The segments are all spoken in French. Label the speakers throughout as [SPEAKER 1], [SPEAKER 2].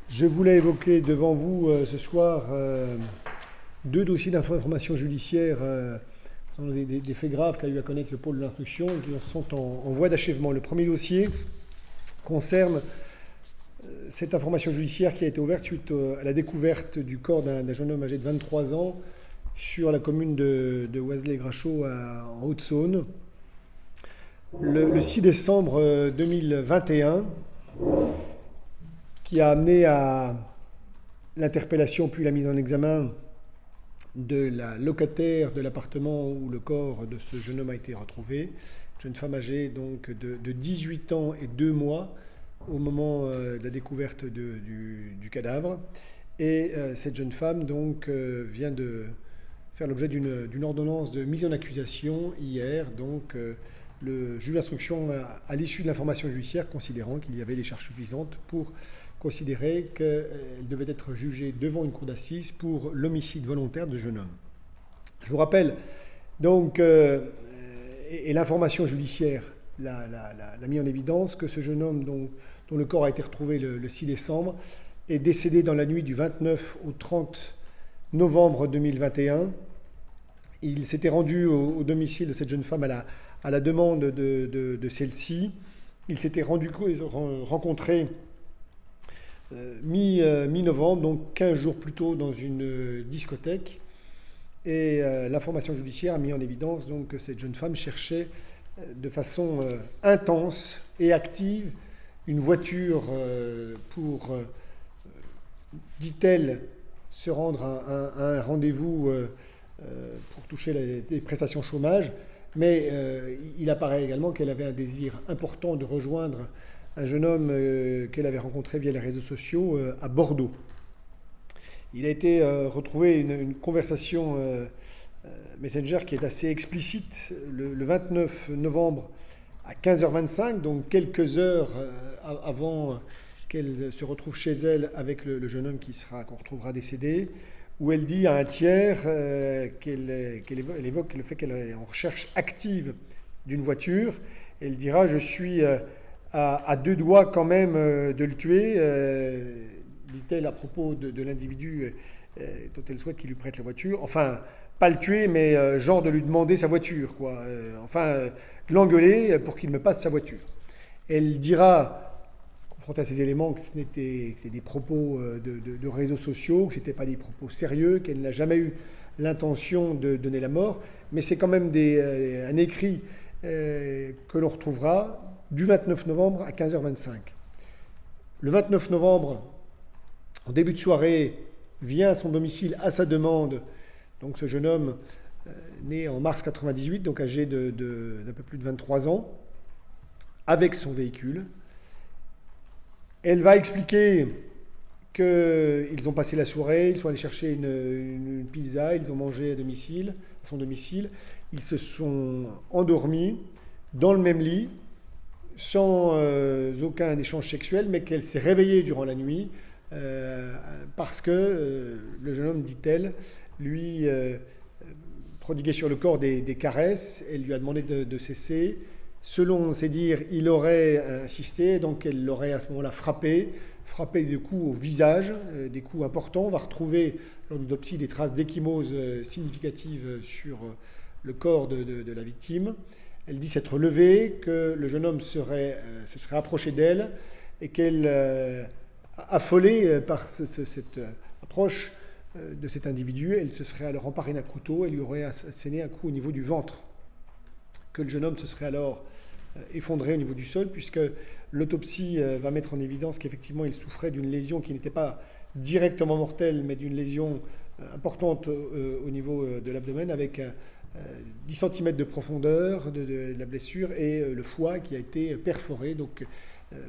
[SPEAKER 1] Je voulais évoquer devant vous ce soir deux dossiers d'information judiciaire, des faits graves qu'a eu à connaître le pôle de l'instruction et qui sont en voie d'achèvement. Le premier dossier concerne cette information judiciaire qui a été ouverte suite à la découverte du corps d'un jeune homme âgé de 23 ans sur la commune de Oiselay-Grachot en Haute-Saône. Le 6 décembre 2021, qui a amené à l'interpellation puis la mise en examen de la locataire de l'appartement où le corps de ce jeune homme a été retrouvé, une jeune femme âgée donc de 18 ans et 2 mois au moment de la découverte du cadavre. Et cette jeune femme donc vient de faire l'objet d'une ordonnance de mise en accusation hier. Donc le juge d'instruction, à l'issue de l'information judiciaire, considérant qu'il y avait des charges suffisantes pour considérer qu'elle devait être jugée devant une cour d'assises pour l'homicide volontaire de jeune homme. Je vous rappelle donc, et l'information judiciaire l'a mis en évidence, que ce jeune homme dont le corps a été retrouvé le 6 décembre est décédé dans la nuit du 29 au 30 novembre 2021. Il s'était rendu au domicile de cette jeune femme à la demande de celle-ci. Il s'était rencontré mi-novembre, donc 15 jours plus tôt, dans une discothèque. Et l'information judiciaire a mis en évidence donc, que cette jeune femme cherchait de façon intense et active une voiture pour, dit-elle, se rendre à un rendez-vous pour toucher les prestations chômage. Mais il apparaît également qu'elle avait un désir important de rejoindre un jeune homme qu'elle avait rencontré via les réseaux sociaux à Bordeaux. Il a été retrouvé une conversation Messenger qui est assez explicite le 29 novembre à 15h25, donc quelques heures avant qu'elle se retrouve chez elle avec le jeune homme qu'on retrouvera décédé, où elle dit à un tiers qu'elle évoque le fait qu'elle est en recherche active d'une voiture. Elle dira « Je suis à deux doigts quand même de le tuer », dit-elle à propos de l'individu dont elle souhaite qu'il lui prête la voiture. Enfin, pas le tuer, mais genre de lui demander sa voiture, quoi. De l'engueuler pour qu'il me passe sa voiture. Elle dira, confrontée à ces éléments, que c'est des propos de réseaux sociaux, que ce n'étaient pas des propos sérieux, qu'elle n'a jamais eu l'intention de donner la mort, mais c'est quand même un écrit que l'on retrouvera du 29 novembre à 15h25. Le 29 novembre, en début de soirée, vient à son domicile à sa demande, donc ce jeune homme né en mars 98, donc âgé d'un peu plus de 23 ans, avec son véhicule. Elle va expliquer qu'ils ont passé la soirée, ils sont allés chercher une pizza, ils ont mangé à son domicile. Ils se sont endormis dans le même lit, sans aucun échange sexuel, mais qu'elle s'est réveillée durant la nuit parce que le jeune homme, dit-elle, lui prodiguait sur le corps des caresses. Elle lui a demandé de cesser. Selon ses dires, il aurait insisté, donc elle l'aurait à ce moment-là frappé des coups au visage, des coups importants. On va retrouver lors de l'autopsie des traces d'ecchymose significatives sur le corps de la victime. Elle dit s'être levée, que le jeune homme se serait approché d'elle et qu'elle, affolée par cette approche de cet individu, elle se serait alors emparée d'un couteau et lui aurait asséné un coup au niveau du ventre. Que le jeune homme se serait alors effondré au niveau du sol, puisque l'autopsie va mettre en évidence qu'effectivement il souffrait d'une lésion qui n'était pas directement mortelle, mais d'une lésion importante au niveau de l'abdomen, avec 10 cm de profondeur de la blessure et le foie qui a été perforé, donc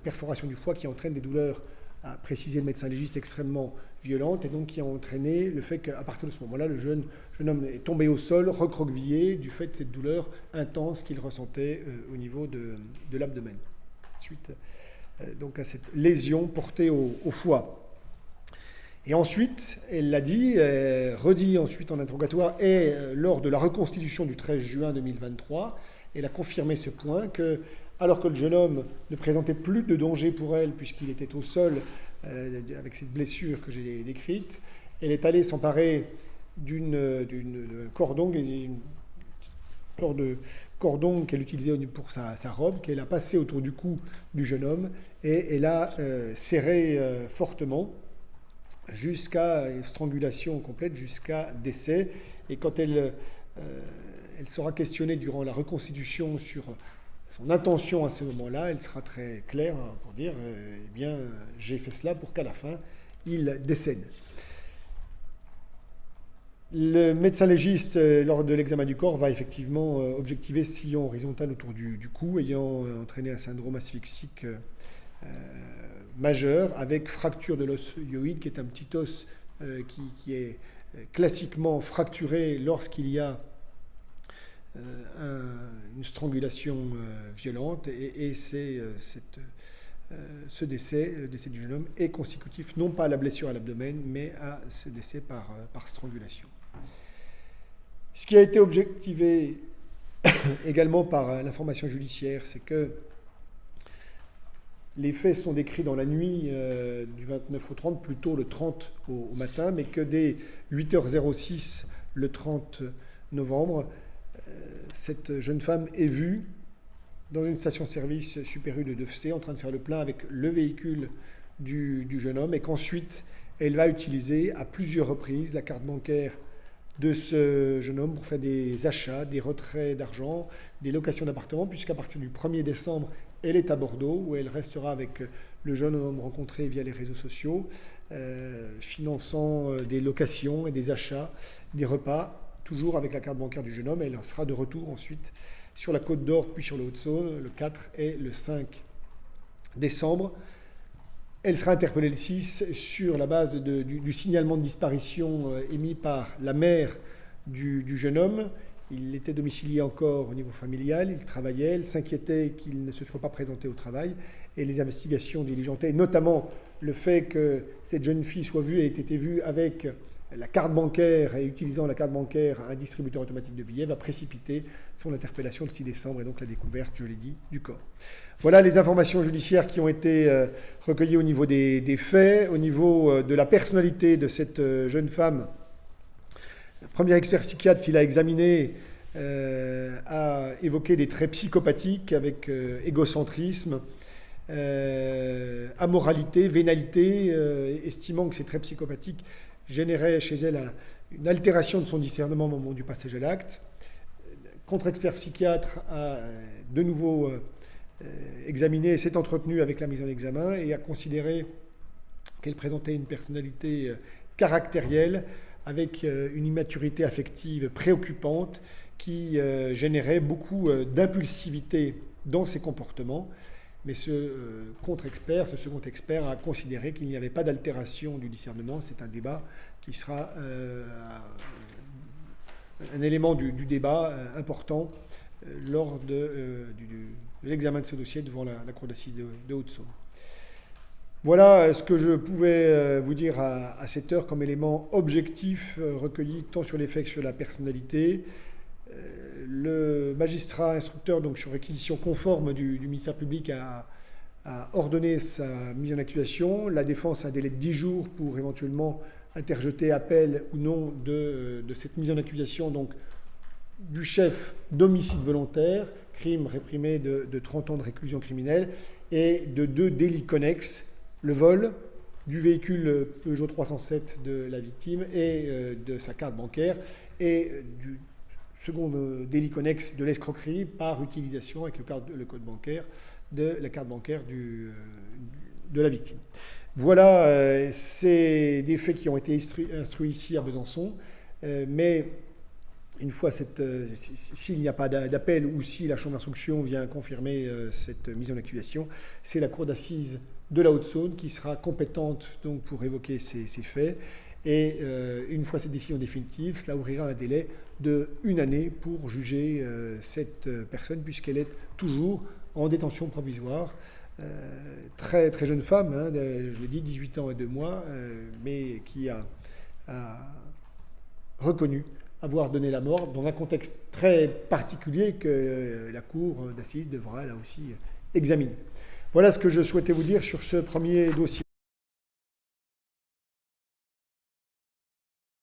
[SPEAKER 1] perforation du foie qui entraîne des douleurs, a précisé le médecin légiste, extrêmement violentes, et donc qui a entraîné le fait qu'à partir de ce moment-là, le jeune homme est tombé au sol, recroquevillé, du fait de cette douleur intense qu'il ressentait au niveau de l'abdomen, suite donc à cette lésion portée au foie. Et ensuite, elle l'a dit, redit ensuite en interrogatoire, et lors de la reconstitution du 13 juin 2023, elle a confirmé ce point, que alors que le jeune homme ne présentait plus de danger pour elle puisqu'il était au sol avec cette blessure que j'ai décrite. Elle est allée s'emparer d'un cordon, une sorte de cordon qu'elle utilisait pour sa robe, qu'elle a passé autour du cou du jeune homme, et elle a serré fortement jusqu'à une strangulation complète, jusqu'à décès. Et quand elle sera questionnée durant la reconstitution sur son intention à ce moment-là, elle sera très claire pour dire eh bien, j'ai fait cela pour qu'à la fin, il décède. Le médecin légiste, lors de l'examen du corps, va effectivement objectiver sillon horizontal autour du cou, ayant entraîné un syndrome asphyxique majeur, avec fracture de l'os hyoïde, qui est un petit os qui est classiquement fracturé lorsqu'il y a une strangulation violente, et ce décès, le décès du jeune homme, est consécutif non pas à la blessure à l'abdomen, mais à ce décès par strangulation. Ce qui a été objectivé également par l'information judiciaire, c'est que les faits sont décrits dans la nuit du 29 au 30, plutôt le 30 au matin, mais que dès 8h06 le 30 novembre, cette jeune femme est vue dans une station-service Super U de Defcé en train de faire le plein avec le véhicule du jeune homme, et qu'ensuite elle va utiliser à plusieurs reprises la carte bancaire de ce jeune homme pour faire des achats, des retraits d'argent, des locations d'appartements, puisqu'à partir du 1er décembre, elle est à Bordeaux, où elle restera avec le jeune homme rencontré via les réseaux sociaux, finançant des locations et des achats, des repas, toujours avec la carte bancaire du jeune homme. Elle sera de retour ensuite sur la Côte d'Or, puis sur le Haut-de-Saône, le 4 et le 5 décembre. Elle sera interpellée le 6 sur la base du signalement de disparition émis par la mère du jeune homme. Il était domicilié encore au niveau familial, il travaillait, elle s'inquiétait qu'il ne se soit pas présenté au travail, et les investigations diligentées, notamment le fait que cette jeune fille soit vue et ait été vue avec la carte bancaire et utilisant la carte bancaire un distributeur automatique de billets, va précipiter son interpellation le 6 décembre et donc la découverte, je l'ai dit, du corps. Voilà les informations judiciaires qui ont été recueillies au niveau des faits, au niveau de la personnalité de cette jeune femme. Le premier expert psychiatre qui l'a examiné a évoqué des traits psychopathiques avec égocentrisme, amoralité, vénalité, estimant que ces traits psychopathiques généraient chez elle une altération de son discernement au moment du passage à l'acte. Contre-expert psychiatre a de nouveau examiné et s'est entretenu avec la mise en examen et a considéré qu'elle présentait une personnalité caractérielle avec une immaturité affective préoccupante qui générait beaucoup d'impulsivité dans ses comportements. Mais ce second expert a considéré qu'il n'y avait pas d'altération du discernement. C'est un débat qui sera un élément du débat important lors de l'examen de ce dossier devant la Cour d'assises de Haute-Saône. Voilà ce que je pouvais vous dire à cette heure comme élément objectif recueilli tant sur les faits que sur la personnalité. Le magistrat instructeur, donc sur réquisition conforme du ministère public, a ordonné sa mise en accusation. La défense a un délai de 10 jours pour éventuellement interjeter appel ou non de cette mise en accusation, donc du chef d'homicide volontaire, crime réprimé de 30 ans de réclusion criminelle, et de 2 délits connexes, le vol du véhicule Peugeot 307 de la victime et de sa carte bancaire, et du second délit connexe de l'escroquerie par utilisation avec le code bancaire de la carte bancaire de la victime. Voilà, c'est des faits qui ont été instruits ici à Besançon, mais une fois s'il n'y a pas d'appel ou si la Chambre d'instruction vient confirmer cette mise en accusation, c'est la Cour d'assises de la Haute-Saône qui sera compétente donc pour évoquer ces faits. Et une fois cette décision définitive, cela ouvrira un délai de 1 année pour juger cette personne, puisqu'elle est toujours en détention provisoire. Très, très jeune femme, hein, je l'ai dit, 18 ans et 2 mois, mais qui a reconnu avoir donné la mort dans un contexte très particulier que la Cour d'assises devra là aussi examinée. Voilà ce que je souhaitais vous dire sur ce premier dossier.